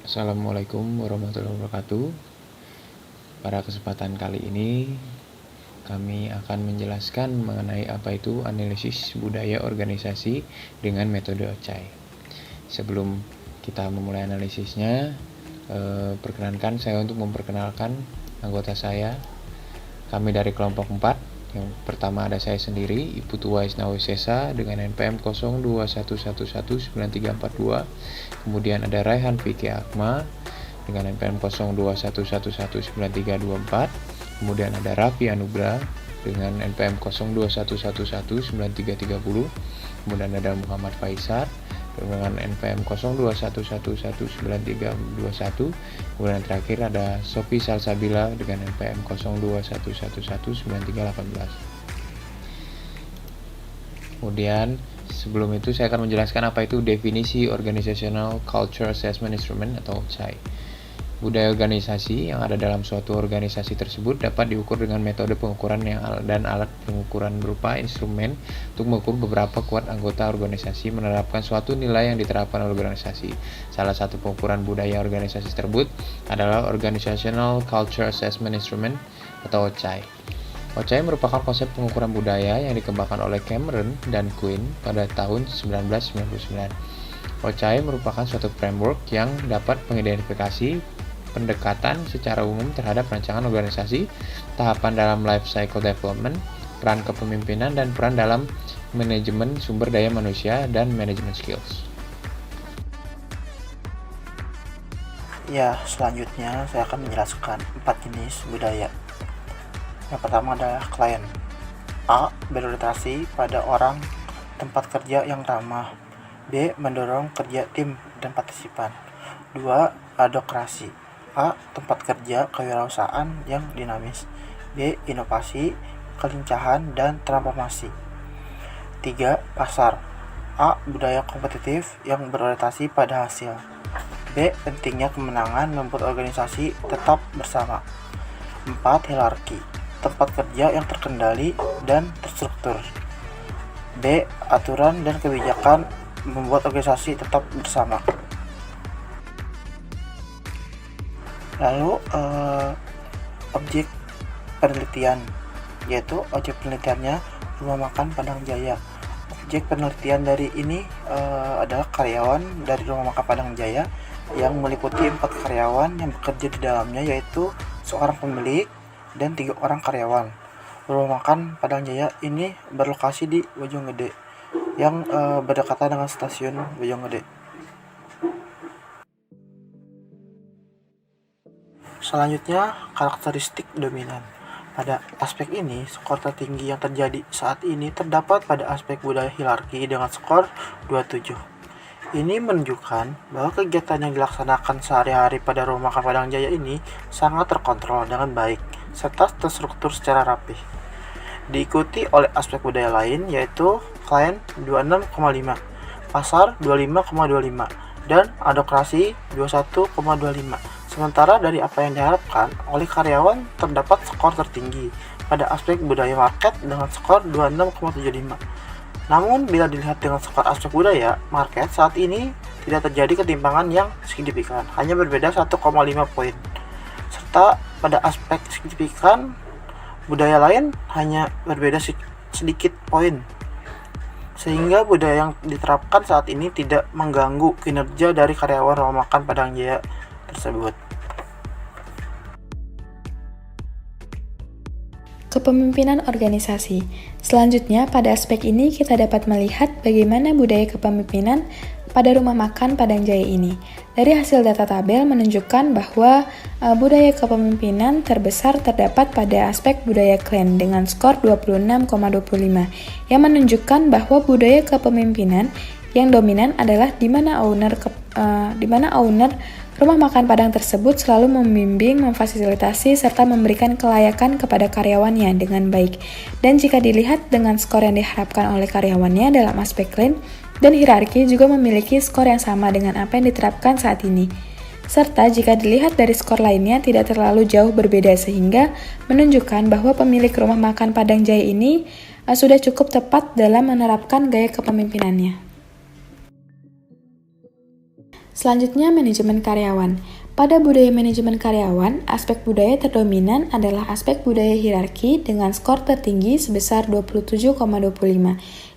Assalamualaikum warahmatullahi wabarakatuh. Pada kesempatan kali ini kami akan menjelaskan mengenai apa itu analisis budaya organisasi dengan metode Ocai. Sebelum kita memulai analisisnya, perkenankan saya untuk memperkenalkan anggota saya. Kami dari kelompok 4. Yang pertama ada saya sendiri, Iputua Isnawisesa dengan NPM 0211193342. Kemudian ada Raihan Fikri Akma dengan NPM 0211193324. Kemudian ada Raffi Anugrah dengan NPM 0211193330. Kemudian ada Muhammad Faisal dengan NPM 0211193321. Kemudian terakhir ada Sofi Salsabila dengan NPM 0211193318. Kemudian sebelum itu saya akan menjelaskan apa itu definisi Organizational Culture Assessment Instrument atau OCI. Budaya organisasi yang ada dalam suatu organisasi tersebut dapat diukur dengan metode pengukuran dan alat pengukuran berupa instrumen untuk mengukur beberapa kuat anggota organisasi menerapkan suatu nilai yang diterapkan oleh organisasi. Salah satu pengukuran budaya organisasi tersebut adalah Organizational Culture Assessment Instrument atau OCI. OCI merupakan konsep pengukuran budaya yang dikembangkan oleh Cameron dan Quinn pada tahun 1999. OCI merupakan suatu framework yang dapat mengidentifikasi pendekatan secara umum terhadap rancangan organisasi, tahapan dalam life cycle development, peran kepemimpinan, dan peran dalam manajemen sumber daya manusia dan manajemen skills. Ya, selanjutnya saya akan menjelaskan 4 jenis budaya. Yang pertama adalah klien. A. Berorientasi pada orang tempat kerja yang ramah. B. Mendorong kerja tim dan partisipan. 2. Adokrasi. A. Tempat kerja kewirausahaan yang dinamis. B. Inovasi, kelincahan, dan transformasi. 3. Pasar. A. Budaya kompetitif yang berorientasi pada hasil. B. Pentingnya kemenangan membuat organisasi tetap bersama. 4. Hierarki. Tempat kerja yang terkendali dan terstruktur. B. Aturan dan kebijakan membuat organisasi tetap bersama. Lalu objek penelitian, yaitu objek penelitiannya Rumah Makan Padang Jaya. Objek penelitian dari ini adalah karyawan dari Rumah Makan Padang Jaya yang meliputi 4 karyawan yang bekerja di dalamnya, yaitu seorang pemilik dan 3 orang karyawan. Rumah Makan Padang Jaya ini berlokasi di Bojonggede yang berdekatan dengan stasiun Bojonggede. Selanjutnya, karakteristik dominan. Pada aspek ini, skor tertinggi yang terjadi saat ini terdapat pada aspek budaya hierarki dengan skor 27. Ini menunjukkan bahwa kegiatan yang dilaksanakan sehari-hari pada Rumah Makan Padang Jaya ini sangat terkontrol dengan baik serta terstruktur secara rapih. Diikuti oleh aspek budaya lain, yaitu klien 26,5, pasar 25,25, dan adokrasi 21,25. Sementara dari apa yang diharapkan oleh karyawan terdapat skor tertinggi pada aspek budaya market dengan skor 26,75. Namun bila dilihat dengan skor aspek budaya market saat ini tidak terjadi ketimpangan yang signifikan, hanya berbeda 1,5 poin. Serta pada aspek signifikan budaya lain hanya berbeda sedikit poin. Sehingga budaya yang diterapkan saat ini tidak mengganggu kinerja dari karyawan Rumah Makan Padang Jaya tersebut. Kepemimpinan organisasi. Selanjutnya, pada aspek ini kita dapat melihat bagaimana budaya kepemimpinan pada Rumah Makan Padang Jaya ini. Dari hasil data tabel menunjukkan bahwa budaya kepemimpinan terbesar terdapat pada aspek budaya klien dengan skor 26,25, yang menunjukkan bahwa budaya kepemimpinan yang dominan adalah di mana owner Rumah Makan Padang tersebut selalu membimbing, memfasilitasi, serta memberikan kelayakan kepada karyawannya dengan baik. Dan jika dilihat dengan skor yang diharapkan oleh karyawannya dalam aspek klien dan hierarki juga memiliki skor yang sama dengan apa yang diterapkan saat ini. Serta jika dilihat dari skor lainnya tidak terlalu jauh berbeda, sehingga menunjukkan bahwa pemilik Rumah Makan Padang Jaya ini sudah cukup tepat dalam menerapkan gaya kepemimpinannya. Selanjutnya, manajemen karyawan. Pada budaya manajemen karyawan, aspek budaya terdominan adalah aspek budaya hierarki dengan skor tertinggi sebesar 27,25,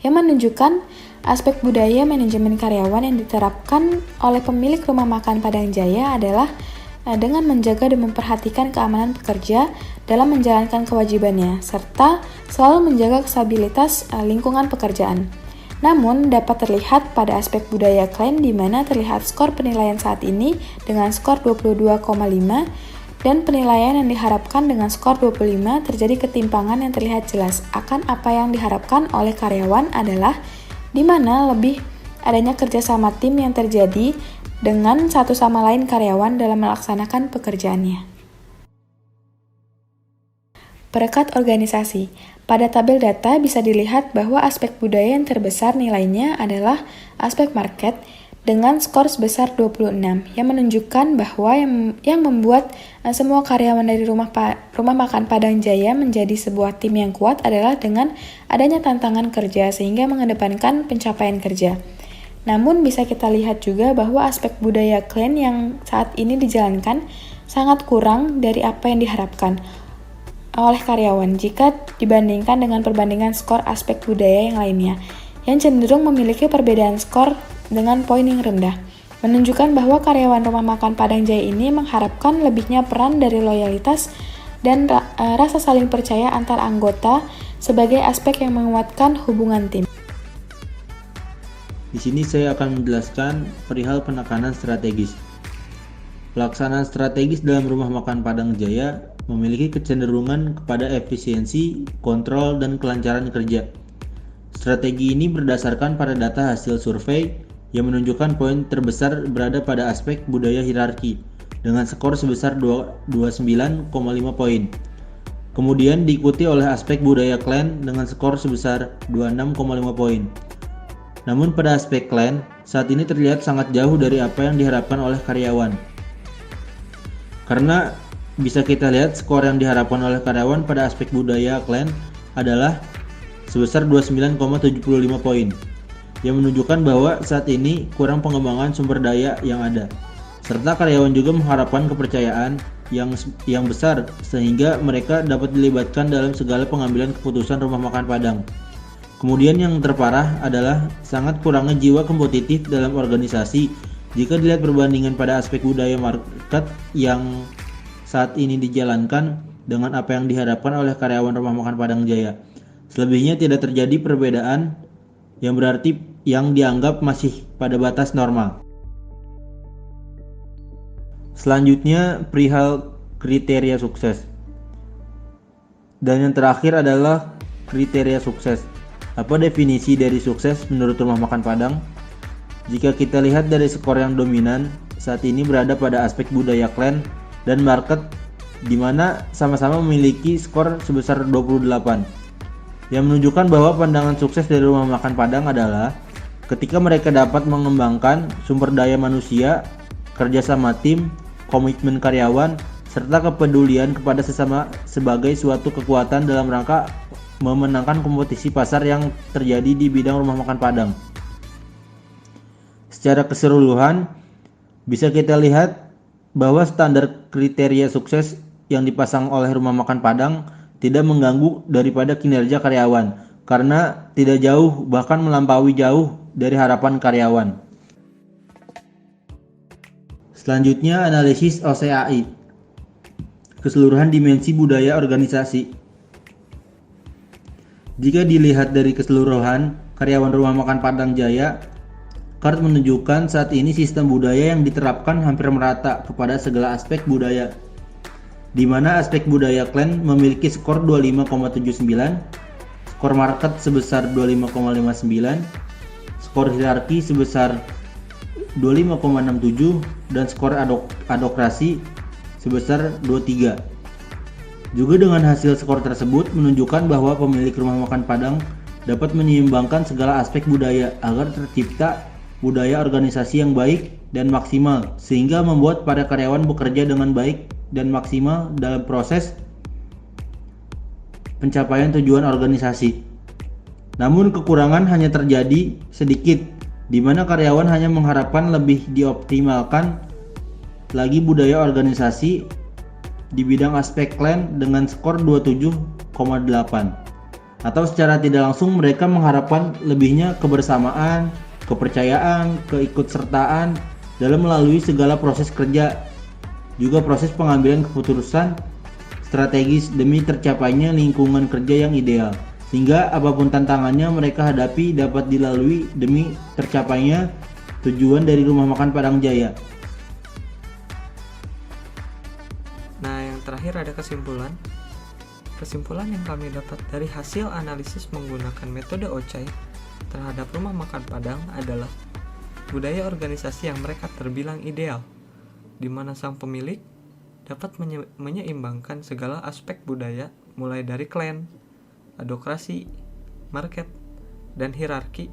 yang menunjukkan aspek budaya manajemen karyawan yang diterapkan oleh pemilik rumah makan Padang Jaya adalah dengan menjaga dan memperhatikan keamanan pekerja dalam menjalankan kewajibannya, serta selalu menjaga stabilitas lingkungan pekerjaan. Namun, dapat terlihat pada aspek budaya klan di mana terlihat skor penilaian saat ini dengan skor 22,5 dan penilaian yang diharapkan dengan skor 25 terjadi ketimpangan yang terlihat jelas akan apa yang diharapkan oleh karyawan adalah di mana lebih adanya kerjasama tim yang terjadi dengan satu sama lain karyawan dalam melaksanakan pekerjaannya. Perekat organisasi. Pada tabel data bisa dilihat bahwa aspek budaya yang terbesar nilainya adalah aspek market dengan skor sebesar 26 yang menunjukkan bahwa yang membuat semua karyawan dari rumah makan Padang Jaya menjadi sebuah tim yang kuat adalah dengan adanya tantangan kerja sehingga mengedepankan pencapaian kerja. Namun bisa kita lihat juga bahwa aspek budaya klan yang saat ini dijalankan sangat kurang dari apa yang diharapkan oleh karyawan jika dibandingkan dengan perbandingan skor aspek budaya yang lainnya, yang cenderung memiliki perbedaan skor dengan poin yang rendah, menunjukkan bahwa karyawan rumah makan Padang Jaya ini mengharapkan lebihnya peran dari loyalitas dan rasa saling percaya antar anggota sebagai aspek yang menguatkan hubungan tim. Di sini saya akan menjelaskan perihal penekanan strategis. Pelaksanaan strategis dalam rumah makan Padang Jaya memiliki kecenderungan kepada efisiensi, kontrol, dan kelancaran kerja. Strategi ini berdasarkan pada data hasil survei yang menunjukkan poin terbesar berada pada aspek budaya hierarki dengan skor sebesar 29,5 poin. Kemudian diikuti oleh aspek budaya klan dengan skor sebesar 26,5 poin. Namun pada aspek klan, saat ini terlihat sangat jauh dari apa yang diharapkan oleh karyawan. Karena bisa kita lihat skor yang diharapkan oleh karyawan pada aspek budaya klan adalah sebesar 29,75 poin, yang menunjukkan bahwa saat ini kurang pengembangan sumber daya yang ada, serta karyawan juga mengharapkan kepercayaan yang besar sehingga mereka dapat dilibatkan dalam segala pengambilan keputusan rumah makan Padang. Kemudian yang terparah adalah sangat kurangnya jiwa kompetitif dalam organisasi jika dilihat perbandingan pada aspek budaya market yang saat ini dijalankan dengan apa yang diharapkan oleh karyawan rumah makan Padang Jaya. Selebihnya tidak terjadi perbedaan yang berarti yang dianggap masih pada batas normal. Selanjutnya perihal kriteria sukses. Dan yang terakhir adalah kriteria sukses. Apa definisi dari sukses menurut rumah makan Padang? Jika kita lihat dari skor yang dominan, saat ini berada pada aspek budaya klan dan market di mana sama-sama memiliki skor sebesar 28, yang menunjukkan bahwa pandangan sukses dari rumah makan Padang adalah ketika mereka dapat mengembangkan sumber daya manusia, kerjasama tim, komitmen karyawan, serta kepedulian kepada sesama sebagai suatu kekuatan dalam rangka memenangkan kompetisi pasar yang terjadi di bidang rumah makan Padang. Secara keseluruhan, bisa kita lihat bahwa standar kriteria sukses yang dipasang oleh rumah makan Padang tidak mengganggu daripada kinerja karyawan karena tidak jauh bahkan melampaui jauh dari harapan karyawan. Selanjutnya analisis OCAI, keseluruhan dimensi budaya organisasi. Jika dilihat dari keseluruhan karyawan rumah makan Padang Jaya, Kart menunjukkan saat ini sistem budaya yang diterapkan hampir merata kepada segala aspek budaya, di mana aspek budaya klan memiliki skor 25,79, skor market sebesar 25,59, skor hierarki sebesar 25,67, dan skor adokrasi sebesar 23. Juga dengan hasil skor tersebut menunjukkan bahwa pemilik rumah makan Padang dapat menyeimbangkan segala aspek budaya agar tercipta budaya organisasi yang baik dan maksimal sehingga membuat para karyawan bekerja dengan baik dan maksimal dalam proses pencapaian tujuan organisasi. Namun kekurangan hanya terjadi sedikit di mana karyawan hanya mengharapkan lebih dioptimalkan lagi budaya organisasi di bidang aspek klan dengan skor 27,8. Atau secara tidak langsung mereka mengharapkan lebihnya kebersamaan, kepercayaan, keikutsertaan dalam melalui segala proses kerja, juga proses pengambilan keputusan strategis demi tercapainya lingkungan kerja yang ideal, sehingga apapun tantangannya mereka hadapi dapat dilalui demi tercapainya tujuan dari Rumah Makan Padang Jaya. Nah, yang terakhir ada kesimpulan. Kesimpulan yang kami dapat dari hasil analisis menggunakan metode OCHAI terhadap Rumah Makan Padang adalah budaya organisasi yang mereka terbilang ideal, di mana sang pemilik dapat menyeimbangkan segala aspek budaya mulai dari klan, adokrasi, market, dan hierarki,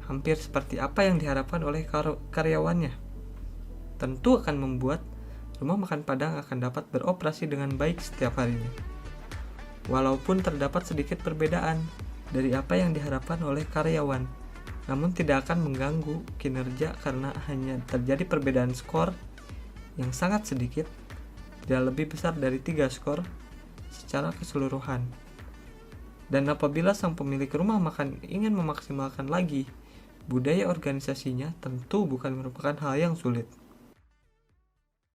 hampir seperti apa yang diharapkan oleh karyawannya. Tentu akan membuat Rumah Makan Padang akan dapat beroperasi dengan baik setiap harinya. Walaupun terdapat sedikit perbedaan dari apa yang diharapkan oleh karyawan, namun tidak akan mengganggu kinerja karena hanya terjadi perbedaan skor yang sangat sedikit, tidak lebih besar dari 3 skor secara keseluruhan. Dan apabila sang pemilik rumah makan ingin memaksimalkan lagi budaya organisasinya, tentu bukan merupakan hal yang sulit.